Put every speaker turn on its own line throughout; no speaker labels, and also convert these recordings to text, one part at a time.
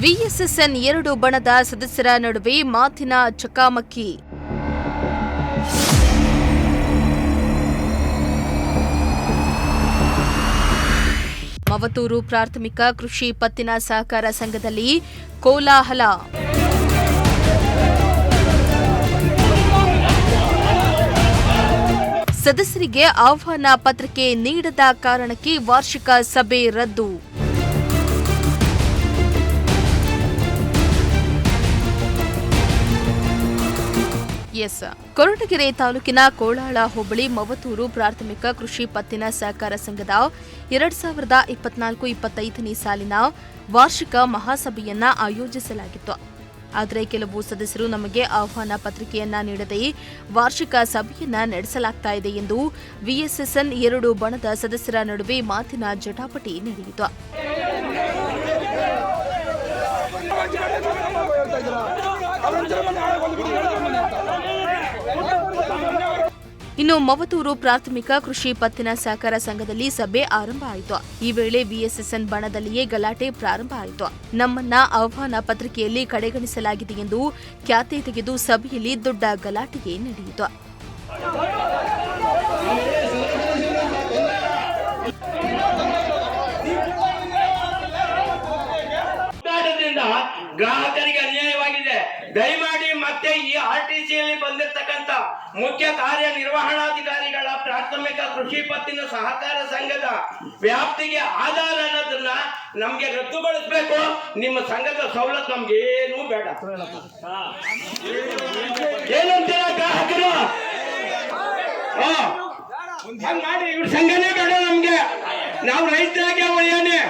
VSSN 2 ಬಣದ ಸದಸ್ಯರ ನಡುವೆ ಮಾತಿನ ಚಕಮಕಿ. ಮವತೂರು ಪ್ರಾಥಮಿಕ ಕೃಷಿ ಪತ್ತಿನ ಸಹಕಾರ ಸಂಘದಲ್ಲಿ ಕೋಲಾಹಲ. ಸದಸ್ಯರಿಗೆ ಆಹ್ವಾನ ಪತ್ರಿಕೆ ನೀಡದ ಕಾರಣಕ್ಕೆ ವಾರ್ಷಿಕ ಸಭೆ ರದ್ದು. ಕೊರಟಗೆರೆ ತಾಲೂಕಿನ ಕೋಳಾಳ ಹೋಬಳಿ ಮವತೂರು ಪ್ರಾಥಮಿಕ ಕೃಷಿ ಪತ್ತಿನ ಸಹಕಾರ ಸಂಘದ 2024-25ನೇ ಸಾಲಿನ ವಾರ್ಷಿಕ ಮಹಾಸಭೆಯನ್ನ ಆಯೋಜಿಸಲಾಗಿತ್ತು. ಆದರೆ ಕೆಲವು ಸದಸ್ಯರು ನಮಗೆ ಆಹ್ವಾನ ಪತ್ರಿಕೆಯನ್ನ ನೀಡದೆ ವಾರ್ಷಿಕ ಸಭೆಯನ್ನ ನಡೆಸಲಾಗ್ತಾ ಇದೆ ಎಂದು ವಿಎಸ್ಎಸ್ಎನ್ 2 ಬಣದ ಸದಸ್ಯರ ನಡುವೆ ಮಾತಿನ ಜಟಾಪಟಿ ನಡೆಯಿತು. ಇನ್ನು ಮವತೂರು ಪ್ರಾಥಮಿಕ ಕೃಷಿ ಪತ್ತಿನ ಸಹಕಾರ ಸಂಘದಲ್ಲಿ ಸಭೆ ಆರಂಭ ಆಯಿತು. ಈ ವೇಳೆ ವಿಎಸ್ಎಸ್ಎನ್ ಬಣದಲ್ಲಿಯೇ ಗಲಾಟೆ ಪ್ರಾರಂಭ ಆಯಿತು. ನಮ್ಮನ್ನ ಆಹ್ವಾನ ಪತ್ರಿಕೆಯಲ್ಲಿ ಕಡೆಗಣಿಸಲಾಗಿದೆ ಎಂದು ಖ್ಯಾತೆ ತೆಗೆದು ಸಭೆಯಲ್ಲಿ ದೊಡ್ಡ ಗಲಾಟೆಗೆ ನಡೆಯಿತು.
ಗ್ರಾಹಕರಿಗೆ ಅನ್ಯಾಯವಾಗಿದೆ. ದಯಮಾಡಿ ಮತ್ತೆ ಈ ಆರ್ಟಿಸಿಯಲ್ಲಿ ಬಂದಿರತಕ್ಕಂತ ಮುಖ್ಯ ಕಾರ್ಯನಿರ್ವಹಣಾಧಿಕಾರಿಗಳ ಪ್ರಾಥಮಿಕ ಕೃಷಿ ಪತ್ತಿನ ಸಹಕಾರ ಸಂಘದ ವ್ಯಾಪ್ತಿಗೆ ಆಧಾರ ಅನ್ನೋದನ್ನ ನಮ್ಗೆ ರದ್ದುಗೊಳಿಸಬೇಕು. ನಿಮ್ಮ ಸಂಘದ ಸವಲತ್ತು ನಮ್ಗೆ ಏನೂ ಬೇಡ. ಏನಂತೀರ ಗ್ರಾಹಕರು? ಹಂಗ ಮಾಡಿ ಇವ್ರ ಸಂಘನೇ ಬೇಡ ನಮ್ಗೆ. ನಾವು ರೈತರಾಗೆ ಒಳ್ಳೆಯನೇ.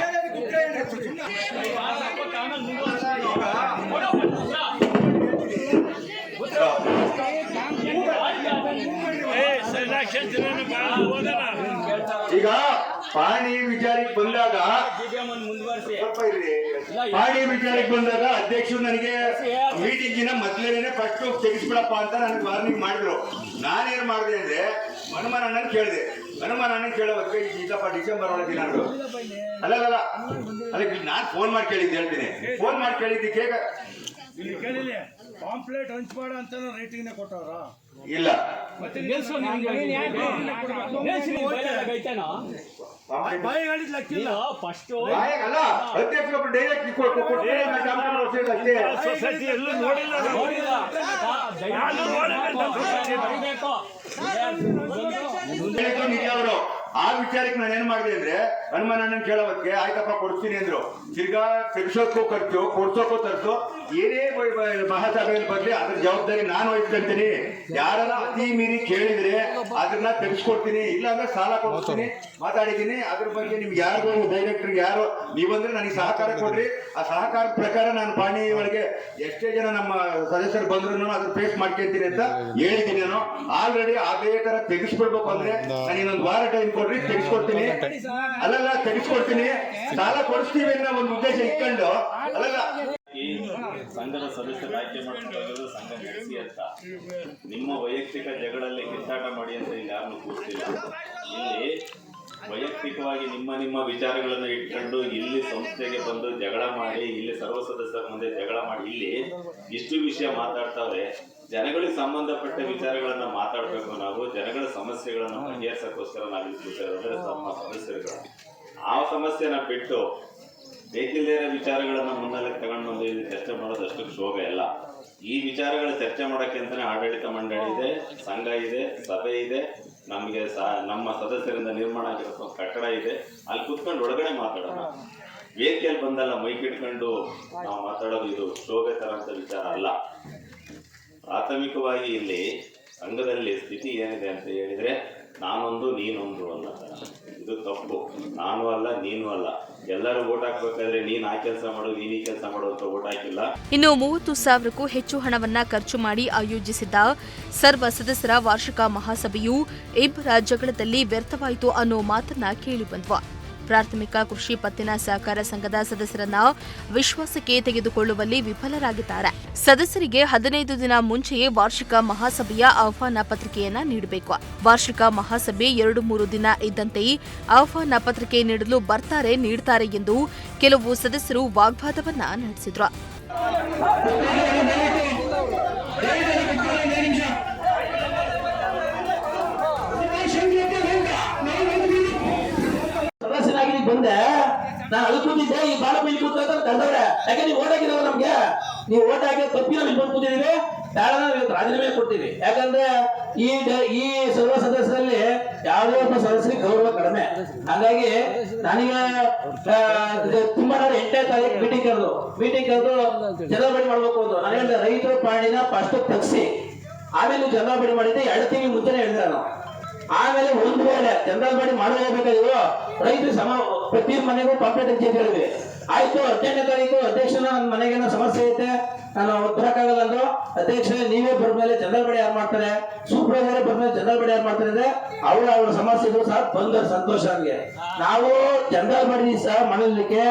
ಈಗ ಪಾಣಿ ವಿಚಾರಕ್ಕೆ ಬಂದಾಗ ಅಧ್ಯಕ್ಷರು ನನಗೆ ಮೀಟಿಂಗ್ ದಿನ ಮೊದಲೇನೆ ಫಸ್ಟ್ ತೆಗಿಸ್ಬಿಡಪ್ಪ ಅಂತ ನನಗೆ ವಾರ್ನಿಂಗ್ ಮಾಡಿದ್ರು. ನಾನೇನ್ ಮಾಡಿದೆ ಅಂದ್ರೆ ಹನುಮಾನ್ ಅಣ್ಣನ್ ಕೇಳಿದೆ. ಹನುಮಾನ್ ಅಣ್ಣನ್ ಕೇಳೋದಕ್ಕೆ ಈಗಪ್ಪ ಡಿಸೆಂಬರ್ ಒಳಗೆ ನಾನು ಅಲ್ಲ ಅದಕ್ಕೆ ನಾನು ಫೋನ್ ಮಾಡಿ ಕೇಳಿದ್ದೆ. ಹೇಳ್ತೀನಿ, ಫೋನ್ ಮಾಡಿ ಕೇಳಿದ್ದಕ್ಕೆ
ಪಾಂಪ್ಲೆಟ್ ಹಂಚ್ಬೇಡ ಅಂತ ರೈಟಿಂಗ್ ಕೊಟ್ಟವ್ರ
ಇಲ್ಲ. ಅವರು ಆ ವಿಚಾರಕ್ಕೆ ನಾನು ಏನ್ ಮಾಡಿದೆ ಅಂದ್ರೆ ಹನುಮಾನ್ ಅಣ್ಣನ್ ಕೇಳೋದಕ್ಕೆ ಆಯ್ತಪ್ಪ ಕೊಡ್ತೀನಿ ಅಂದ್ರು. ತಿರ್ಗಾ ತೆಗಿಸೋಕ್ಕೂ ಖರ್ಚು, ಕೊಡ್ಸೋಕ್ಕೂ ತರ್ಸು, ಏನೇ ಮಹಾಸಭೆಯಲ್ಲಿ ಬರ್ಲಿ ಅದ್ರ ಜವಾಬ್ದಾರಿ ನಾನು ವಹಿಸ್ಕೊಳ್ತೀನಿ. ಯಾರನ್ನ ಅತಿ ಮೀರಿ ಕೇಳಿದ್ರೆ ಅದನ್ನ ತೆಗಿಸ್ಕೊಡ್ತೀನಿ, ಇಲ್ಲ ಅಂದ್ರೆ ಸಾಲ ಕೊಡ್ತೀನಿ ಮಾತಾಡಿದೀನಿ. ಅದ್ರ ಬಗ್ಗೆ ನಿಮ್ಗೆ ಯಾರಿಗೂ ಡೈರೆಕ್ಟರ್ಗೆ ಯಾರು ನೀವಂದ್ರೆ ನನಗೆ ಸಹಕಾರ ಕೊಡ್ರಿ. ಆ ಸಹಕಾರ ಪ್ರಕಾರ ನಾನು ಪಾಣಿ ಒಳಗೆ ಎಷ್ಟೇ ಜನ ನಮ್ಮ ಸದಸ್ಯರು ಬಂದ್ರು ಅದ್ರ ಫೇಸ್ ಮಾಡ್ಕೊಂತೀನಿ ಅಂತ ಹೇಳಿದ್ದೀನಿ. ನಾನು ಆಲ್ರೆಡಿ ಅದೇ ತರ ತೆಗಿಸ್ಬಿಡ್ಬೇಕು ಅಂದ್ರೆ ನಾನು ಇನ್ನೊಂದು ವಾರ ಟೈಮ್ ಕೊಡ್ರಿ, ತೆಗಿಸ್ಕೊಡ್ತೀನಿ. ಅಲ್ಲಲ್ಲ ತೆಗಿಸ್ಕೊಡ್ತೀನಿ, ಸಾಲ ಕೊಡಿಸ್ತೀವಿ ಅನ್ನೋ ಒಂದು ಉದ್ದೇಶ ಇಟ್ಕೊಂಡು ಅಲ್ಲಲ್ಲ
ಸಂಘದ ಸದಸ್ಯರು ಆಯ್ಕೆ ಮಾಡ್ಕೊಂಡು ಸಂಘ ನಡೆಸಿ ಅಂತ ನಿಮ್ಮ ವೈಯಕ್ತಿಕ ಜಗಳಲ್ಲಿ ಕಿತ್ತಾಟ ಮಾಡಿ ಅಂತ ಇಲ್ಲಿ ಯಾರನ್ನು ಕೂರ್ತಿಲ್ಲ. ಇಲ್ಲಿ ವೈಯಕ್ತಿಕವಾಗಿ ನಿಮ್ಮ ವಿಚಾರಗಳನ್ನು ಇಟ್ಕೊಂಡು ಇಲ್ಲಿ ಸಂಸ್ಥೆಗೆ ಬಂದು ಜಗಳ ಮಾಡಿ, ಇಲ್ಲಿ ಸರ್ವ ಸದಸ್ಯರ ಮುಂದೆ ಜಗಳ ಮಾಡಿ ಇಲ್ಲಿ ಇಷ್ಟು ವಿಷಯ ಮಾತಾಡ್ತಾವ್ರೆ. ಜನಗಳಿಗೆ ಸಂಬಂಧಪಟ್ಟ ವಿಚಾರಗಳನ್ನ ಮಾತಾಡಬೇಕು. ನಾವು ಜನಗಳ ಸಮಸ್ಯೆಗಳನ್ನು ಬಗೆಹರಿಸಕ್ಕೋಸ್ಕರ ನಾವಿಲ್ಲಿ ಕೂತಿರೋದ್ರೆ ನಮ್ಮ ಸದಸ್ಯರುಗಳು ಆ ಸಮಸ್ಯೆನ ಬಿಟ್ಟು ಬೇಕಿಲ್ಲದೇ ವಿಚಾರಗಳನ್ನ ಮುನ್ನೆಲೆಗೆ ತಗೊಂಡು ಬಂದು ಇಲ್ಲಿ ಚರ್ಚೆ ಮಾಡೋದಷ್ಟು ಶೋಭೆ ಇಲ್ಲ. ಈ ವಿಚಾರಗಳ ಚರ್ಚೆ ಮಾಡೋಕ್ಕೆ ಅಂತಾನೆ ಆಡಳಿತ ಮಂಡಳಿ ಇದೆ, ಸಂಘ ಇದೆ, ಸಭೆ ಇದೆ, ನಮಗೆ ನಮ್ಮ ಸದಸ್ಯರಿಂದ ನಿರ್ಮಾಣ ಆಗಿರೋ ಕಟ್ಟಡ ಇದೆ. ಅಲ್ಲಿ ಕುತ್ಕೊಂಡು ಒಳಗಡೆ ಮಾತಾಡೋಣ. ವೇದಿಕೆಯಲ್ಲಿ ಬಂದಲ್ಲ ಮೈಕ್ ಇಟ್ಕೊಂಡು ನಾವು ಮಾತಾಡೋದು ಇದು ಶೋಭೆ ತರಂತ ವಿಚಾರ ಅಲ್ಲ. ಪ್ರಾಥಮಿಕವಾಗಿ ಇಲ್ಲಿ ಸಂಘದಲ್ಲಿ ಸ್ಥಿತಿ ಏನಿದೆ ಅಂತ ಹೇಳಿದ್ರೆ ನಾನೊಂದು ನೀನೊಂದು ಅನ್ನೋ ಇದು ತಪ್ಪು. ನಾನು ಅಲ್ಲ ನೀನು ಅಲ್ಲ. ಎಲ್ಲರೂ ಓಟ್ ಹಾಕ್ಬೇಕಾದ್ರೆ ನೀನ್ ಆ ಕೆಲಸ ಮಾಡು, ನೀನ್ ಈ ಕೆಲಸ ಮಾಡು ಅಂತ ಓಟ್ ಹಾಕಿಲ್ಲ.
ಇನ್ನು 30,000ಕ್ಕೂ ಹೆಚ್ಚು ಹಣವನ್ನ ಖರ್ಚು ಮಾಡಿ ಆಯೋಜಿಸಿದ್ದ ಸರ್ವ ಸದಸ್ಯರ ವಾರ್ಷಿಕ ಮಹಾಸಭೆಯು ಇಬ್ಬರ ಜಗಳದಲ್ಲಿ ವ್ಯರ್ಥವಾಯಿತು ಅನ್ನೋ ಮಾತನ್ನ ಕೇಳಿ ಬಂದ್ವು. ಪ್ರಾಥಮಿಕ ಕೃಷಿ ಪತ್ತಿನ ಸಹಕಾರ ಸಂಘದ ಸದಸ್ಯರನ್ನ ವಿಶ್ವಾಸಕ್ಕೆ ತೆಗೆದುಕೊಳ್ಳುವಲ್ಲಿ ವಿಫಲರಾಗಿದ್ದಾರೆ. ಸದಸ್ಯರಿಗೆ 15 ದಿನ ಮುಂಚೆಯೇ ವಾರ್ಷಿಕ ಮಹಾಸಭೆಯ ಆಹ್ವಾನ ಪತ್ರಿಕೆಯನ್ನ ನೀಡಬೇಕು. ವಾರ್ಷಿಕ ಮಹಾಸಭೆ 2-3 ದಿನ ಇದ್ದಂತೆಯೇ ಆಹ್ವಾನ ಪತ್ರಿಕೆ ನೀಡಲು ನೀಡ್ತಾರೆ ಎಂದು ಕೆಲವು ಸದಸ್ಯರು ವಾಗ್ವಾದವನ್ನ ನಡೆಸಿದ್ರು.
ಸದಸ್ಯನಾಗಿ ಬಂದೆ, ನಾನು ಅಲ್ಲಿ ಕೂತಿದ್ದೆ, ಈ ಬಾಳ ಬೈಲಿ ಕೂತ್ಕೊಂತ ತಂದವ್ರೆ. ಯಾಕೆ ನೀವು ಓಟ್ ಹಾಕಿದವ ನಮ್ಗೆ, ನೀವು ಓಟ್ ಹಾಕಿ ತಪ್ಪಿ ನಾವು ಇಲ್ಲಿ ಬಂದು ಕೂತಿದೀವಿ, ಬೇಡ ನಾವು ರಾಜೀನಾಮೆ ಕೊಡ್ತೀವಿ. ಯಾಕಂದ್ರೆ ಈ ಸರ್ವ ಸದಸ್ಯರಲ್ಲಿ ಯಾವುದೇ ಒಬ್ಬ ಸದಸ್ಯರಿಗೆ ಗೌರವ ಕಡಿಮೆ. ಹಾಗಾಗಿ ನನಗೆ ತುಂಬಾ ನಾನು 8ನೇ ತಾರೀಕು ಮೀಟಿಂಗ್ ಕರೆದು ಜನರಲ್ ಬಾಡಿ ಮಾಡ್ಬೇಕು ಅಂತ ನಾನು ಹೇಳಿದೆ. ರೈತರ ಪಾಣಿನ ಫಸ್ಟ್ ತಗ್ಸಿ, ಆಮೇಲೆ ಜನರಲ್ ಬಾಡಿ ಮಾಡಿದ್ದೆ 2 ತಿಂಗಳ ಮುಂಚೆನೆ ಹೇಳಿದೆ ನಾನು. ಆಮೇಲೆ ಒಂದು ವೇಳೆ ಜನರಲ್ ಬಾಡಿ ಮಾಡಲೇಬೇಕಾದ್ರು ರೈತರು ಪ್ರತಿ ಮನೆಗೂ ಪಾಂಪ್ಲೆಟ್ ಹಂಚಿ ಅಂತ ಹೇಳಿದ್ವಿ. ಆಯ್ತು, 18ನೇ ತಾರೀಕು ಅಧ್ಯಕ್ಷನ ನನ್ನ ಮನೆಗೇನೋ ಸಮಸ್ಯೆ ಐತೆ, ನಾನು ಬರಕ್ಕಾಗಲ್ಲ ಅಂದ್ರು. ಅಧ್ಯಕ್ಷ ನೀವೇ ಬರ್ಮೇಲೆ ಜನರಲ್ ಬಾಡಿ ಯಾರು ಮಾಡ್ತಾರೆ, ಸೂಪರ್ವೈಸರ್ ಬರ್ಮೇಲೆ ಜನರಲ್ ಬಾಡಿ ಯಾರು ಮಾಡ್ತಾರೆ ಅಂದ್ರೆ ಅವ್ರ ಸಮಸ್ಯೆಗಳು ಸಹ ಬಂದ ಸಂತೋಷ. ನಮಗೆ ನಾವು ಜನರಲ್ ಬಾಡಿ ಸಹ ಮಾಡಲಿಕ್ಕೆ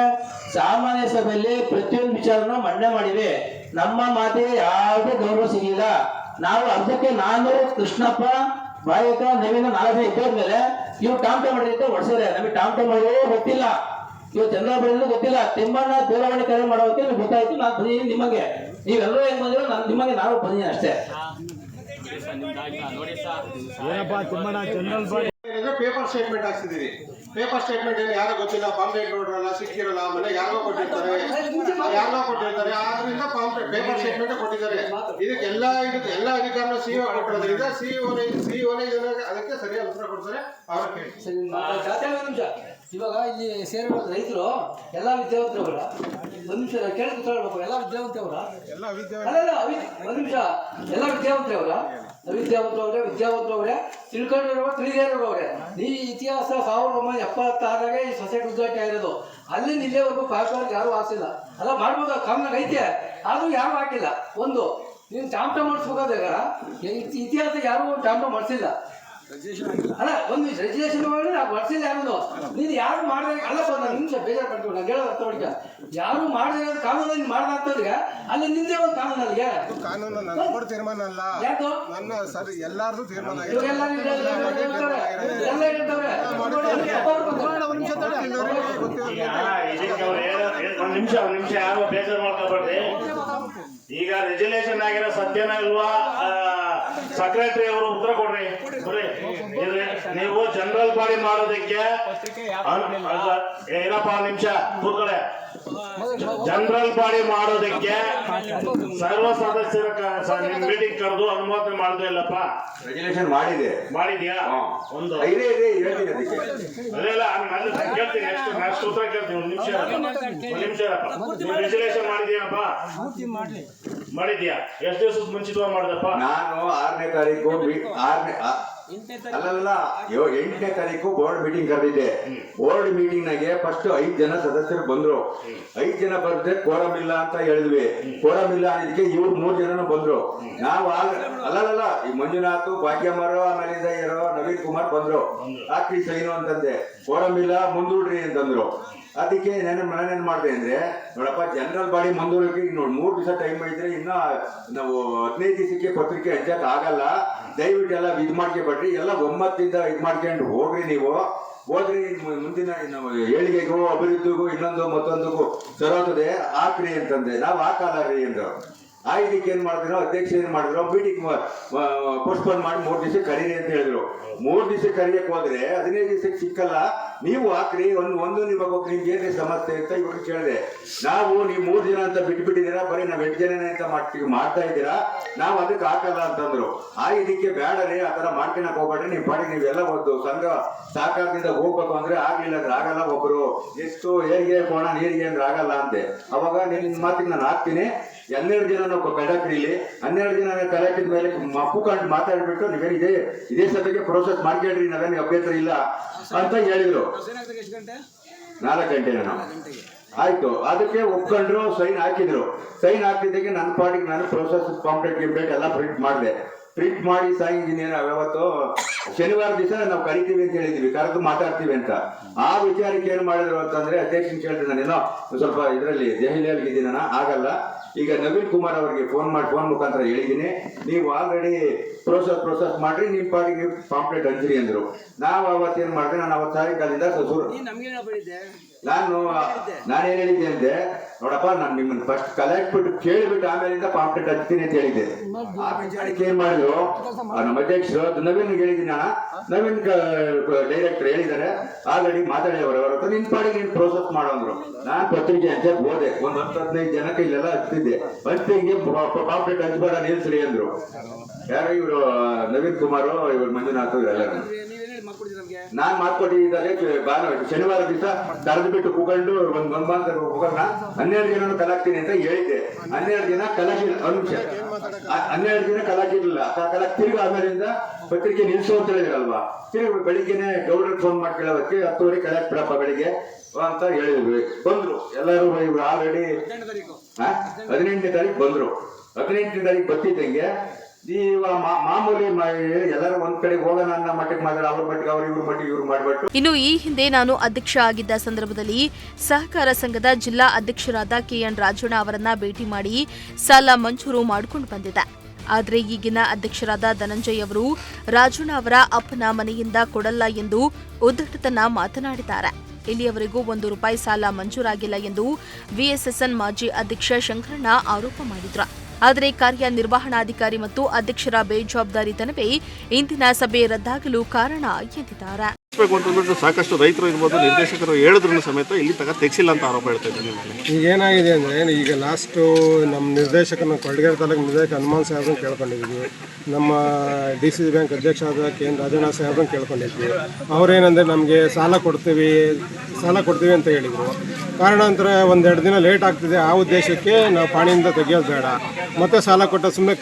ಸಾಮಾನ್ಯ ಸಭೆಯಲ್ಲಿ ಪ್ರತಿಯೊಂದು ವಿಚಾರನ ಮಂಡನೆ ಮಾಡಿವಿ. ನಮ್ಮ ಮಾತಿಗೆ ಯಾವುದೇ ಗೌರವ ಸಿಗಲಿಲ್ಲ. ನಾವು ಅರ್ಧಕ್ಕೆ ನಾನು, ಕೃಷ್ಣಪ್ಪ, ಬಾಯಕ, ನವೀನ 4 ಜನ ಇದ್ದೋದ್ಮೇಲೆ ಇವ್ರು ಟಾಮ್ಟೆ ಮಾಡಿದ್ರೆ ಹೊಡ್ಸಿದ್ರೆ ನಮಗೆ ಟಾಮ್ಟೆ ಮಾಡಿದ್ರೆ ಗೊತ್ತಿಲ್ಲ, ಇವ್ ಚಂದ್ರ ಬಡಿದ್ರು ಗೊತ್ತಿಲ್ಲ. ತಿಮ್ಮಣ್ಣ ದೂರವಾಣಿ ಕರೆ ಮಾಡೋಕೆ ಗೊತ್ತಾಯ್ತು, ನಾನು ಬಂದಿದ್ದೀನಿ ನಿಮಗೆ. ನೀವೆಲ್ಲರೂ ಹೆಂಗ್ ಬಂದಿರೋ ನಾನು ನಿಮಗೆ ನಾವು ಬಂದಿದ್ದೀನಿ ಅಷ್ಟೇ.
ಪೇಪರ್ ಸ್ಟೇಟ್ಮೆಂಟ್ ಹಾಕ್ಸಿದೀರಿ. ಪೇಪರ್ ಸ್ಟೇಟ್ಮೆಂಟ್ ಏನು ಯಾರೋ ಗೊತ್ತಿಲ್ಲ, ಪಾಂಪ್ಲೆಟ್ ನೋಡ್ರಲ್ಲ, ಸಿಕ್ಕಿರಲ್ಲ, ಮನೆ ಯಾರೋ ಕೊಟ್ಟಿರ್ತಾರೆ, ಆದ್ರಿಂದ ಪಾಂಪ್ಲೆಟ್ ಪೇಪರ್ ಸ್ಟೇಟ್ಮೆಂಟ್ ಕೊಟ್ಟಿದ್ದಾರೆ. ಎಲ್ಲ ಅಧಿಕಾರನ ಸಿಇಒ ಕೊಟ್ಟಿರೋದ್ರಿಂದ ಸಿಇಒನೇ ಅದಕ್ಕೆ ಸರಿಯಾದ ಉತ್ತರ ಕೊಡ್ತಾರೆ. ಅವ್ರ
ಇವಾಗ ಇಲ್ಲಿ ಸೇರಿರೋ ರೈತರು ಎಲ್ಲ ವಿದ್ಯಾವಂತರವರ, ಒಂದು ನಿಮಿಷ ಕೇಳಿ ಕೂತ್ಕೊಳ್ಬೇಕು. ಎಲ್ಲ ವಿದ್ಯಾವಂತರವರ, ಒಂದು ನಿಮಿಷ, ಎಲ್ಲ ವಿದ್ಯಾವಂತರವ್ರೆ, ತಿಳಿದೇ ಇರೋರವ್ರೆ. ಈ ಇತಿಹಾಸ 1976 ಈ ಸೊಸೈಟಿ ಉದ್ಘಾಟನೆ ಆಗಿರೋದು. ಅಲ್ಲಿ ಇಲ್ಲಿವರೆಗೂ ಪಾರ್ಕ್ ಯಾರು ಹಾಕಿಲ್ಲ. ಅಲ್ಲ ಮಾಡ್ಬೋದು, ಕಾಮನ್ ಐತೆ, ಆದ್ರೂ ಯಾರು ಹಾಕಿಲ್ಲ. ಒಂದು ನೀನು ಚಾಂಪ ಮಾಡಿಸ್ಬೇಕಾದಾಗ ಇತಿಹಾಸ ಯಾರು ಚಾಂಪ ಮಾಡಿಸಿಲ್ಲ. ಅಲ್ಲ ಒಂದು ರಿಜಿಸ್ಟ್ರೇಷನ್ ಮಾಡಿಸಿಲ್ಲ ಯಾರು. ನೀನು ಯಾರು ಮಾಡಿದಾಗ ಅಲ್ಲಪ್ಪ, ನಾನು ನಿಮಿಷ ಬೇಜಾರು ಪಡ್ತೀವಿ, ನಾನು ಹೇಳೋದು ಅರ್ಥ ಹೊಡಿಕ. ಯಾರು ಮಾಡಿದಾಗ ಕಾನೂನು ಮಾಡ್ದಂತವ್ರಿಗೆ ಅಲ್ಲಿ ನಿಂದೆ ಒಂದು ಕಾನೂನು. ಅಲ್ಲಿಗೆ
ಕಾನೂನು ನನ್ನ ತೀರ್ಮಾನ ಅಲ್ಲ,
ಯಾಕೋ
ನನ್ನ ಸರ್ ಎಲ್ಲಾರ್ದು ತೀರ್ಮಾನ.
ಒಂದ್ ನಿಮಿಷ ಯಾರು ಬೇಜಾರು ಮಾಡ್ಕೋಬಾರ್ದು. ಈಗ ರೆಜುಲೇಷನ್ ಆಗಿರೋ ಸತ್ಯನ ಇಲ್ವಾ ಸೆಕ್ರೆಟರಿ ಅವರು ಉತ್ತರ ಕೊಡ್ರಿ. ನೀವು ಜನರಲ್ ಬಾಡಿ ಮಾಡೋದಕ್ಕೆ ಏನಪ್ಪ ನಿಮಿಷ ಕೂತ್ಕೊಳ್ಳೆ. ಜನರಲ್ ಬಾಡಿ ಮಾಡೋದಕ್ಕೆ ಸರ್ವ ಸದಸ್ಯರ ಮೀಟಿಂಗ್ ಕರೆದು ಅನುಮೋದನೆ ಮಾಡುದು ಇಲ್ಲಪ್ಪ.
ರೆಜುಲೇಷನ್ ಮಾಡಿದ್ಯಾ?
ಒಂದು
ಅದೆಲ್ಲ
ಕೇಳ್ತೀನಿ, ನೆಕ್ಸ್ಟ್ ಉತ್ತರ ಕೇಳ್ತೀನಿ. ಒಂದ್ ನಿಮಿಷ ರೆಜುಲೇಷನ್ ಮಾಡಿದ್ಯಾನಪ್ಪ? ಮಾಡಿದ್ಯಾ? ಎಷ್ಟು ದಿವಸದ ಮುಂಚಿತವಾಗಿ ಮಾಡಿದಪ್ಪ?
ನಾನು 6ನೇ ತಾರೀಕು 8ನೇ ತಾರೀಕು ಬೋರ್ಡ್ ಮೀಟಿಂಗ್ ಕರೆದಿದ್ದೆ. ಬೋರ್ಡ್ ಮೀಟಿಂಗ್ ನಾಗೆ ಫಸ್ಟ್ 5 ಜನ ಸದಸ್ಯರು ಬಂದ್ರು. 5 ಜನ ಬರ್ದೆ ಕೋರಂ ಇಲ್ಲ ಅಂತ ಹೇಳಿದ್ವಿ. ಕೋರಂ ಇಲ್ಲ ಅನ್ನೋದಕ್ಕೆ ಇವ್ರು 3 ಜನನು ಬಂದ್ರು. ನಾವು ಅಲ್ಲಲ್ಲ ಈ ಮಂಜುನಾಥ್, ಭಾಗ್ಯಮ್ಮರು, ಆಮೇಲೆ ನವೀನ್ ಕುಮಾರ್ ಬಂದ್ರು. ಹಾಕಿ ಸೈನು ಅಂತಂದೆ. ಕೋರಂ ಇಲ್ಲ, ಮುಂದೂಡ್ರಿ ಅಂತಂದ್ರು. ಅದಕ್ಕೆ ನಾನೇನ್ ಮಾಡಿದೆ ಅಂದ್ರೆ, ನೋಡಪ್ಪ ಜನರಲ್ ಬಾಡಿ ಮುಂದೂಡಕ್ಕೆ ಇನ್ನು 3 ದಿವಸ ಟೈಮ್ ಐತ್ರೆ, ಇನ್ನ ನಾವು 15 ದಿವಸಕ್ಕೆ ಪತ್ರಿಕೆ ಹಂಚಕ್ ಆಗಲ್ಲ. ದಯವಿಟ್ಟು ಎಲ್ಲ ಇದ್ ಮಾಡ್ಕೊಬೇಡ್ರಿ, ಎಲ್ಲ ಒಮ್ಮತ್ತಿಂದ ಇದ್ ಮಾಡ್ಕೊಂಡು ಹೋಗ್ರಿ. ನೀವು ಹೋದ್ರಿ ಮುಂದಿನ ಏಳಿಗೆಗೂ ಅಭಿವೃದ್ಧಿಗೂ ಇನ್ನೊಂದು ಮತ್ತೊಂದಿಗೂ ಸರೋತದೆ, ಹಾಕ್ರಿ ಅಂತಂದೆ. ನಾವು ಹಾಕಲ್ಲ ರೀ ಅಂದ್ರು. ಇದಕ್ಕೆ ಏನ್ ಮಾಡಿದ್ರು, ಅಧ್ಯಕ್ಷ ಏನ್ ಮಾಡಿದ್ರು, ಮೀಟಿಂಗ್ ಪೋಸ್ಟ್ಪೋನ್ ಮಾಡಿ 3 ದಿವಸ ಕರೀರಿ ಅಂತ ಹೇಳಿದ್ರು. 3 ದಿವಸ ಕರಿಯಕ್ ಹೋದ್ರೆ 15 ದಿವಸಕ್ಕೆ ಸಿಕ್ಕಲ್ಲ, ನೀವು ಹಾಕ್ರಿ. ಒಂದು ನಿಮಗೆ ನಿಮ್ಗೆ ಏನೇ ಸಮಸ್ಯೆ ಅಂತ ಇವ್ರಿಗೆ ಕೇಳಿದೆ. ನೀವು 3 ಜನ ಅಂತ ಬಿಟ್ಬಿಟ್ಟಿದ್ದೀರಾ, ಬರೀ ನಾವ್ 8 ಜನ ಅಂತ ಮಾಡ್ತಾ ಇದ್ದೀರಾ, ನಾವು ಅದಕ್ಕೆ ಹಾಕಲ್ಲ ಅಂತಂದ್ರು. ಇದಕ್ಕೆ ಬೇಡ ರೀ, ಆ ತರ ಮಾಡ್ಕೊಳಕ್ ಹೋಗ್ಬೇಡ್ರಿ, ನಿಮ್ ಪಾಡಿಗೆ ನೀವೆಲ್ಲ ಒಂದು ಸಂಘ ಸಹಕಾರದಿಂದ ಹೋಗ್ಬೇಕು ಅಂದ್ರೆ ಆಗ್ಲಿಲ್ಲ ಅಂದ್ರೆ ಆಗಲ್ಲ. ಒಬ್ರು ಎಷ್ಟು ಏರಿಗೆ ಕೋಣ ನೀರಿಗೆ ಅಂದ್ರೆ ಆಗಲ್ಲ ಅಂತೆ. ಅವಾಗ ನಿನ್ ಮಾತಿಗೆ ನಾನು ಹಾಕ್ತೀನಿ. 12 ಜನ ನಾವು ಕಡಕ್ರಿಲಿ 12 ಜನ ಕಲೆಕ್ಟಿದ ಮೇಲೆ ಮಪ್ಪುಕೊಂಡು ಮಾತಾಡ್ಬಿಟ್ಟು ನೀವೇನು ಇದೇ ಸಭೆಗೆ ಪ್ರೋಸೆಸ್ ಮಾಡ್ಕೊಳ್ರಿ, ನಾವೇನು ಅಭ್ಯಂತರ ಇಲ್ಲ ಅಂತ ಹೇಳಿದ್ರು. 4 ಗಂಟೆ ನಾನು ಆಯ್ತು. ಅದಕ್ಕೆ ಒಪ್ಕೊಂಡ್ರು, ಸೈನ್ ಹಾಕಿದ್ರು. ಸೈನ್ ಹಾಕಿದ್ದಕ್ಕೆ ನನ್ನ ಪಾರ್ಟಿಗೆ ನಾನು ಪ್ರೋಸೆಸ್ ಕಾಂಪ್ಲೇಟ್ ಗಿಂಪ್ಲೇಟ್ ಎಲ್ಲ ಪ್ರಿಂಟ್ ಮಾಡಿದೆ. ಪ್ರಿಂಟ್ ಮಾಡಿ ಸಾಗಿದ್ದೀನಿ ನಾವು ಯಾವತ್ತು ಶನಿವಾರ ದಿವಸ ನಾವು ಕರಿತೀವಿ ಅಂತ ಹೇಳಿದೀವಿ, ಕರೆದು ಮಾತಾಡ್ತೀವಿ ಅಂತ. ಆ ವಿಚಾರಕ್ಕೆ ಏನ್ ಮಾಡಿದ್ರು ಅಂತಂದ್ರೆ ಅಧ್ಯಕ್ಷನ್ ಕೇಳಿದ್ರೆ ನಾನೇನೋ ಸ್ವಲ್ಪ ಇದರಲ್ಲಿ ದೆಹಲಿಯಲ್ಲಿ ಇದ್ದೀನ, ಆಗಲ್ಲ. ಈಗ ನವೀನ್ ಕುಮಾರ್ ಅವರಿಗೆ ಫೋನ್ ಮುಖಾಂತರ ಹೇಳಿದೀನಿ, ನೀವು ಆಲ್ರೆಡಿ ಪ್ರೋಸೆಸ್ ಮಾಡ್ರಿ, ನಿಮ್ ಪಾಡಿಗೆ ನೀವು ಪಾಂಪ್ಲೆಟ್ ಹಂಚ್ರಿ ಅಂದ್ರು. ನಾವು ಅವತ್ತೇನ್ ಮಾಡಿದೆ, ನಾನು ಅವತ್ತು ಸಾಯಂಕಾಲದಿಂದ ನಾನೇನ್ ಹೇಳಿದ್ದೆ ಅಂದ್ರೆ, ನೋಡಪ್ಪ ನಾನು ನಿಮ್ಮನ್ನ ಫಸ್ಟ್ ಕಲೆಕ್ಟ್ ಬಿಟ್ಟು ಕೇಳಿಬಿಟ್ಟು ಆಮೇಲಿಂದ ಪಾಂಪ್ಲೆಟ್ ಹಚ್ತೀನಿ ಅಂತ ಹೇಳಿದ್ದೆ. ಆ ವಿಚಾರಕ್ಕೆ ಏನ್ ಮಾಡಿದ್ರು ನಮ್ಮ ಅಧ್ಯಕ್ಷರು, ನವೀನ್ ಹೇಳಿದ್ದೀನಿ ಅಣ್ಣ, ನವೀನ್ ಡೈರೆಕ್ಟರ್ ಹೇಳಿದ್ದಾರೆ ಆಲ್ರೆಡಿ ಮಾತಾಡಿದವರು, ಅವರ ನಿನ್ ಪಾಡಿಗೆ ನೀನ್ ಪ್ರೋಸೆಸ್ ಮಾಡೋಂದ್ರು. ನಾನ್ ಪತ್ರಿಕೆ ಅಂತ ಹೋದೆ, ಒಂದ್ 10-15 ಜನಕ್ಕೆ ಇಲ್ಲೆಲ್ಲ ಹಚ್ತಿದ್ದೆ. ಹಿಂಗೆ ಪಾಂಪ್ಲೆಟ್ ಹಚ್ಬೇಡ ನಿಲ್ಸ್ರಿ ಅಂದ್ರು. ಯಾರು ಇವರು ನವೀನ್ ಕುಮಾರ್, ಇವ್ರು ಮಂಜುನಾಥ್, ಇವರೆಲ್ಲರೂ ನಾನ್ ಮಾತ್ಕೊಟ್ಟಿದ್ದಾರೆ. ಶನಿವಾರ ದಿವಸ ಕರೆದು ಬಿಟ್ಟು ಕೂಕೊಂಡು ಒಂದ್ ಹೋಗೋಣ, 12 ಜನ ಕಲಾಕ್ತೀನಿ ಅಂತ ಹೇಳಿದ್ದೆ. 12 ಜನ ಕಲಾಕಿಲ್ಲ, 12 ಜನ ಕಲಾಕಿರ್ಲಿಲ್ಲ. ತಿರುಗಿ ಆಮೇಲಿಂದ ಪತ್ರಿಕೆ ನಿಲ್ಸು ಅಂತ ಹೇಳಿದ್ರಲ್ವಾ, ತಿರುಗಿ ಬೆಳಿಗ್ಗೆನೆ ಗೌಡ್ರಿಗೆ ಫೋನ್ ಮಾಡಿ ಕೇಳೋದಕ್ಕೆ 10:30 ಕಲೆಕ್ಟ್ ಬಿಡಪ್ಪ ಬೆಳಿಗ್ಗೆ ಅಂತ ಹೇಳಿದ್ವಿ. ಬಂದ್ರು ಎಲ್ಲರೂ. ಇವ್ರು ಆಲ್ರೆಡಿ 18ನೇ ತಾರೀಕು ಬಂದ್ರು. 18ನೇ ತಾರೀಕು ಬರ್ತಿದ್ದಂಗೆ ಮಾಮೂಲಿ ಎಲ್ಲರೂ ಒಂದ್ ಕಡೆ ಹೋಗೋಣ ಅನ್ನೋ ಮಟ್ಟಕ್ಕೆ ಮಾತಾಡ, ಅವ್ರ ಮಟ್ಟಿಗೆ ಅವ್ರು, ಇವ್ರ ಮಟ್ಟಿಗೆ ಇವ್ರು ಮಾಡ್ಬಿಟ್ಟು.
ಇನ್ನು ಈ ಹಿಂದೆ ನಾನು ಅಧ್ಯಕ್ಷ ಆಗಿದ್ದ ಸಂದರ್ಭದಲ್ಲಿ ಸಹಕಾರ ಸಂಘದ ಜಿಲ್ಲಾ ಅಧ್ಯಕ್ಷರಾದ ಕೆಎನ್ ರಾಜಣ್ಣ ಅವರನ್ನ ಭೇಟಿ ಮಾಡಿ ಸಾಲ ಮಂಜೂರು ಮಾಡಿಕೊಂಡು ಬಂದಿದ್ದೆ. ಆದರೆ ಈಗಿನ ಅಧ್ಯಕ್ಷರಾದ ಧನಂಜಯ್ ಅವರು ರಾಜಣ್ಣ ಅವರ ಅಪ್ಪನ ಮನೆಯಿಂದ ಕೊಡಲ್ಲ ಎಂದು ಉದ್ದಟತನ ಮಾತನಾಡಿದ್ದಾರೆ. ಇಲ್ಲಿಯವರೆಗೂ ₹1 ಸಾಲ ಮಂಜೂರಾಗಿಲ್ಲ ಎಂದು ವಿಎಸ್ಎಸ್ಎನ್ ಮಾಜಿ ಅಧ್ಯಕ್ಷ ಶಂಕರಣ್ಣ ಆರೋಪ ಮಾಡಿದ್ರು. ಆದರೆ ಕಾರ್ಯನಿರ್ವಹಣಾಧಿಕಾರಿ ಮತ್ತು ಅಧ್ಯಕ್ಷರ ಬೇಜವಾಬ್ದಾರಿತನವೇ ಇಂದಿನ ಸಭೆ ರದ್ದಾಗಲು ಕಾರಣ ಎಂದಿದ್ದಾರೆ.
ಅಂತಂದ್ಬಿಟ್ಟು ಸಾಕಷ್ಟು ರೈತರು ಇರ್ಬೋದು, ನಿರ್ದೇಶಕರು ಹೇಳಿದ್ರು ಸಮೇತ ಇಲ್ಲಿ ತಗ ತೆಗ್ಸಿಲ್ಲ ಅಂತ ಆರೋಪ ಹೇಳ್ತಾ ಇದ್ದಾರೆ.
ಈಗ ಏನಾಗಿದೆ ಅಂದರೆ, ಈಗ ಲಾಸ್ಟು ನಮ್ಮ ನಿರ್ದೇಶಕನ ಕೊರಟಗೆರೆ ತಾಲೂಕು ನಿರ್ದೇಶಕ ಹನುಮಾನ್ ಸಾಹೇಬ್ರನ್ನ ಕೇಳ್ಕೊಂಡಿದ್ವಿ, ನಮ್ಮ DCC ಬ್ಯಾಂಕ್ ಅಧ್ಯಕ್ಷ ಆದ KN ರಾಜಣ್ಣ ಸಾಹೇಬ್ರನ್ನ ಕೇಳ್ಕೊಂಡಿದ್ವಿ. ಅವರೇನಂದರೆ ನಮಗೆ ಸಾಲ ಕೊಡ್ತೀವಿ ಅಂತ ಹೇಳಿದರು. ಕಾರಣಾಂತರ 1-2 ದಿನ ಲೇಟ್ ಆಗ್ತಿದೆ, ಆ ಉದ್ದೇಶಕ್ಕೆ ನಾವು ಪಾಣಿಯಿಂದ ತೆಗಿಯೋದು ಬೇಡ, ಮತ್ತೆ ಸಾಲ ಕೊಟ್ಟ ಸುಮ್ಮನೆ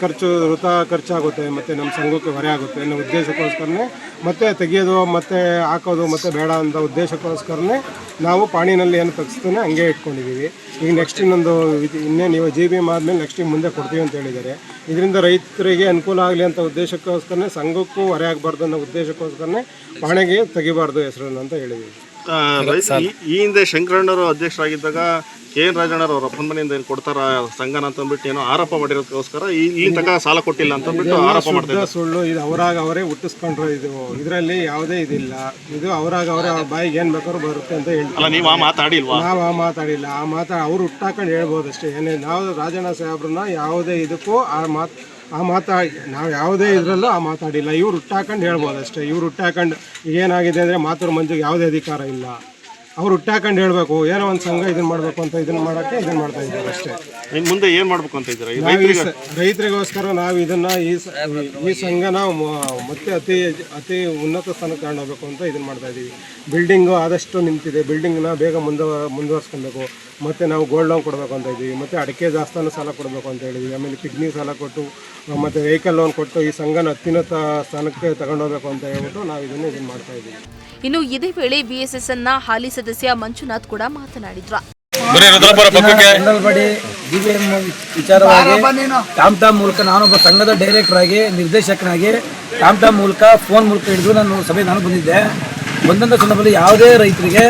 ಖರ್ಚಾಗುತ್ತೆ, ಮತ್ತು ನಮ್ಮ ಸಂಘಕ್ಕೆ ಹೊರೆ ಆಗುತ್ತೆ ಅನ್ನೋ ಉದ್ದೇಶಕ್ಕೋಸ್ಕರನೇ ಮತ್ತೆ ತೆಗಿಯೋದು, ಮತ್ತೆ ಹಾಕೋದು ಮತ್ತೆ ಬೇಡ ಅಂತ ಉದ್ದೇಶಕ್ಕೋಸ್ಕರನೇ ನಾವು ಪಾಣಿನಲ್ಲಿ ಏನು ತೆಗಿಸ್ತಾನೆ ಹಂಗೆ ಇಟ್ಕೊಂಡಿದ್ದೀವಿ. ಈಗ ನೆಕ್ಸ್ಟ್ ಇನ್ನೇನು ನೀವು GBM ಆದಮೇಲೆ ನೆಕ್ಸ್ಟ್ ಮುಂದೆ ಕೊಡ್ತೀವಿ ಅಂತ ಹೇಳಿದ್ದಾರೆ. ಇದರಿಂದ ರೈತರಿಗೆ ಅನುಕೂಲ ಆಗಲಿ ಅಂತ ಉದ್ದೇಶಕ್ಕೋಸ್ಕರನೇ, ಸಂಘಕ್ಕೂ ಹೊರೆ ಆಗಬಾರ್ದು ಅನ್ನೋ ಉದ್ದೇಶಕ್ಕೋಸ್ಕರನೇ ಪಾಣಿಗೆ ತೆಗಿಬಾರ್ದು ಹೆಸರನ್ನು ಅಂತ ಹೇಳಿದ್ದೀವಿ.
ಈ ಹಿಂದೆ ಶಂಕರಣ್ಣವರು ಅಧ್ಯಕ್ಷರಾಗಿದ್ದಾಗ KN ರಾಜಣ್ಣವ್ರು ಅವ್ರ ಅಪ್ಪನ ಮನೆಯಿಂದ ಏನು ಕೊಡ್ತಾರ ಸಂಘನ ಅಂತಂದ್ಬಿಟ್ಟು ಏನೋ ಆರೋಪ ಮಾಡಿರೋದಕ್ಕೋಸ್ಕರ ಈ ತನಕ ಸಾಲ ಕೊಟ್ಟಿಲ್ಲ ಅಂತಂದ್ಬಿಟ್ಟು ಆರೋಪ ಮಾಡ್ತಾರೆ.
ಸುಳ್ಳು, ಇದು ಅವರಾಗ ಅವರೇ ಹುಟ್ಟಿಸ್ಕೊಂಡ್ರು. ಇದರಲ್ಲಿ ಯಾವುದೇ ಇದಿಲ್ಲ. ಇದು ಅವರಾಗ ಅವರೇ ಅವ್ರ ಬಾಯಿಗೆ ಏನು ಬೇಕಾದ್ರೂ ಬರುತ್ತೆ ಅಂತ ಹೇಳ್ತಾರೆ.
ನೀವು ಮಾತಾಡಿಲ್ವಾ?
ನಾವು ಮಾತಾಡಿಲ್ಲ. ಅವ್ರು ಹುಟ್ಟಾಕೊಂಡು ಹೇಳ್ಬೋದು ಅಷ್ಟೇ. ಏನೇ ನಾವು ರಾಜಣ್ಣ ಸಾಹೇಬ್ರನ್ನ ಯಾವುದೇ ಇದಕ್ಕೂ ನಾವು ಯಾವುದೇ ಇದರಲ್ಲೂ ಮಾತಾಡಿಲ್ಲ. ಇವ್ರು ಹುಟ್ಟಾಕೊಂಡು ಹೇಳ್ಬೋದು ಅಷ್ಟೇ. ಇವ್ರು ಹುಟ್ಟಾಕೊಂಡು ಏನಾಗಿದೆ ಅಂದರೆ ಮಾತೃ ಮಂಜಿಗೆ ಯಾವುದೇ ಅಧಿಕಾರ ಇಲ್ಲ. ಅವ್ರು ಹುಟ್ಟಾಕೊಂಡು ಹೇಳ್ಬೇಕು, ಏನೋ ಒಂದು ಸಂಘ ಇದನ್ನ ಮಾಡಬೇಕು ಅಂತ ಇದನ್ನ ಮಾಡ್ತಾ ಇದ್ದಾರೆ ಅಷ್ಟೇ.
ಮುಂದೆ ಏನು ಮಾಡ್ಬೇಕು ಅಂತ ಇದ್ದೀರಾ?
ರೈತರಿಗೋಸ್ಕರ ನಾವು ಈ ಸಂಘನ ಮತ್ತೆ ಅತಿ ಉನ್ನತ ಸ್ಥಾನಕ್ಕೆ ತಗೊಂಡೋಗ್ಬೇಕು ಅಂತ ಇದನ್ನ ಮಾಡ್ತಾ ಇದ್ದೀವಿ. ಬಿಲ್ಡಿಂಗು ಆದಷ್ಟು ನಿಂತಿದೆ, ಬಿಲ್ಡಿಂಗ್ನ ಬೇಗ ಮುಂದುವರ್ಸ್ಕೊಬೇಕು. ಮತ್ತು ನಾವು ಗೋಲ್ಡ್ ಲೋನ್ ಕೊಡಬೇಕು ಅಂತ ಇದ್ದೀವಿ, ಮತ್ತು ಅಡಿಕೆ ದಾಸ್ತಾನು ಸಾಲ ಕೊಡಬೇಕು ಅಂತ ಹೇಳಿದ್ವಿ. ಆಮೇಲೆ ಪಿಗ್ನಿ ಸಾಲ ಕೊಟ್ಟು ಮತ್ತು ವೆಹಿಕಲ್ ಲೋನ್ ಕೊಟ್ಟು ಈ ಸಂಘನ ಅತ್ಯುನ್ನತ ಸ್ಥಾನಕ್ಕೆ ತಗೊಂಡೋಗ್ಬೇಕು ಅಂತ ಹೇಳ್ಬಿಟ್ಟು ನಾವು ಇದನ್ನ ಮಾಡ್ತಾ ಇದ್ದೀವಿ.
ಇನ್ನು ಇದೇ ವೇಳೆ ವಿಎಸ್ಎಸ್ಎನ್ನ ಹಾಲಿ ಸದಸ್ಯ ಮಂಜುನಾಥ್ ಕೂಡ ಮಾತನಾಡಿದ್ರು.
GBM ವಿಚಾರವಾಗಿ ಟಾಮ್ ಮೂಲಕ ನಾನೊಬ್ಬ ಸಂಘದ ಡೈರೆಕ್ಟರ್ ಆಗಿ ನಿರ್ದೇಶಕನಾಗಿ ಟಾಮ್ ಮೂಲಕ ಫೋನ್ ಮೂಲಕ ಹಿಡಿದು ನಾನು ಬಂದಿದ್ದೆ. ಬಂದಂಥ ಸಂದರ್ಭದಲ್ಲಿ ಯಾವುದೇ ರೈತರಿಗೆ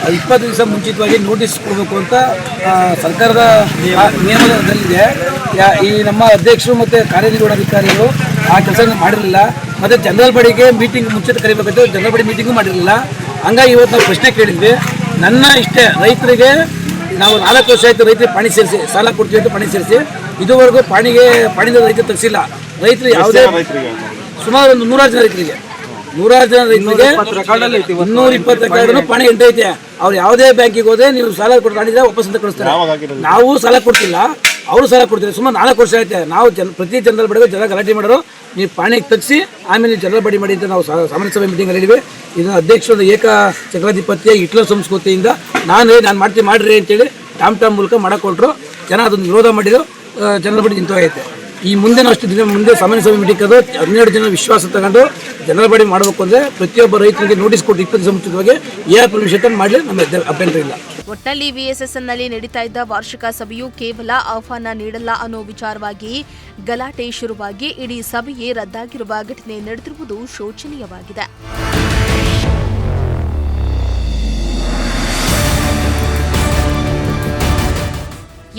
20 ದಿವಸ ಮುಂಚಿತವಾಗಿ ನೋಟಿಸ್ ಕೊಡಬೇಕು ಅಂತ ಸರ್ಕಾರದ ನಿಯಮದಲ್ಲಿದೆ. ಈ ನಮ್ಮ ಅಧ್ಯಕ್ಷರು ಮತ್ತು ಕಾರ್ಯನಿರ್ವಹಣಾಧಿಕಾರಿಗಳು ಆ ಕೆಲಸ ಮಾಡಿರಲಿಲ್ಲ. ಮತ್ತು ಜನರಲ್ ಬಾಡಿಗೆ ಮೀಟಿಂಗ್ ಮುಂಚಿತ ಕರಿಬೇಕಂತ ಜನರಲ್ ಬಾಡಿ ಮೀಟಿಂಗು ಮಾಡಿರಲಿಲ್ಲ. ಹಂಗಾಗಿ ಇವತ್ತು ನಾವು ಪ್ರಶ್ನೆ ಕೇಳಿದ್ವಿ. ನನ್ನ ಇಷ್ಟೇ, ರೈತರಿಗೆ ನಾವು 4 ವರ್ಷ ಆಯಿತು ರೈತರಿಗೆ ಪಾಣಿ ಸೇರಿಸಿ ಸಾಲ ಕೊಡ್ತೀವಿ ಅಂತ ಪಾಣಿ ಸೇರಿಸಿ ಇದುವರೆಗೂ ಪಾಣಿಯಿಂದ ರೈತರು ತೆಗೆಸಿಲ್ಲ. ರೈತರು ಯಾವುದೇ ಸುಮಾರು ಒಂದು 100 ಜನ ರೈತರಿಗೆ 220 ರೆಕಾರ್ಡ್ ಪಾಣಿ ಎಂಟು ಐತೆ. ಅವ್ರು ಯಾವುದೇ ಬ್ಯಾಂಕಿಗೆ ಹೋದ್ರೆ ನೀವು ಸಾಲ ಕೊಟ್ಟು ವಾಪಸ್ ಅಂತ ಕಳಿಸ್ತಾರೆ. ನಾವು ಸಾಲ ಕೊಡ್ತಿಲ್ಲ, ಅವರು ಸಾಲ ಕೊಡ್ತಾರೆ. ಸುಮಾರು 4 ವರ್ಷ ಆಯ್ತು. ನಾವು ಪ್ರತಿ ಜನರಲ್ ಬಡಿಗೆ ಜನ ಗಲಾಟೆ ಮಾಡೋರು, ನೀವು ಪಾಣಿಗೆ ತೆಗಿಸಿ ಆಮೇಲೆ ಜನರಲ್ ಬಡಿ ಮಾಡಿ ಅಂತ ನಾವು ಸಾಮಾನ್ಯ ಸಭೆ ಮೀಟಿಂಗ್ ಹೇಳಿದ್ವಿ. ಇದನ್ನು ಅಧ್ಯಕ್ಷರು ಏಕ ಚಕ್ರಾಧಿಪತ್ಯ ಹಿಟ್ಲರ್ ಸಂಸ್ಕೃತಿಯಿಂದ ನಾನು ಮಾಡ್ರಿ ಅಂತೇಳಿ ಟಾಮ್ ಮೂಲಕ ಮಾಡಕೊಟ್ರು. ಜನ ಅದನ್ನು ವಿರೋಧ ಮಾಡಿದ್ರು. ಜನರಲ್ ಬಡಿ ನಿಂತೋಗೈತೆ. ಈ ಮುಂದಿನ ಅಷ್ಟು ದಿನ ಮುಂದೆ ಸಾಮಾನ್ಯ ಸಭೆ ಮೀಟಿಂಗ್ ಅದು 12 ಜನ ವಿಶ್ವಾಸ ತಗೊಂಡು ಜನರಲ್ ಬಾಡಿ ಮಾಡಬೇಕು ಅಂದರೆ ಪ್ರತಿಯೊಬ್ಬ ರೈತರಿಗೆ ನೋಟಿಸ್ ಕೊಟ್ಟು 20 ದಿವಸ ಮುಂಚಿತವಾಗಿ ಪರ್ಮಿಷನ್ ಮಾಡಲಿ, ನಮ್ಮ ಅಭ್ಯಂತರ ಇಲ್ಲ.
ಒಟ್ನಲ್ಲಿ ವಿಎಸ್ಎಸ್ಎನ್ನಲ್ಲಿ ನಡೀತಾ ಇದ್ದ ವಾರ್ಷಿಕ ಸಭೆಯು ಕೇವಲ ಆಹ್ವಾನ ನೀಡಲ್ಲ ಅನ್ನೋ ವಿಚಾರವಾಗಿ ಗಲಾಟೆ ಶುರುವಾಗಿ ಇಡೀ ಸಭೆಯೇ ರದ್ದಾಗಿರುವ ಘಟನೆ ನಡೆದಿರುವುದು ಶೋಚನೀಯವಾಗಿದೆ.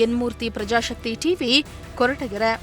ಎನ್ ಮೂರ್ತಿ, ಪ್ರಜಾಶಕ್ತಿ ಟಿವಿ, ಕೊರಟಗೆರೆ.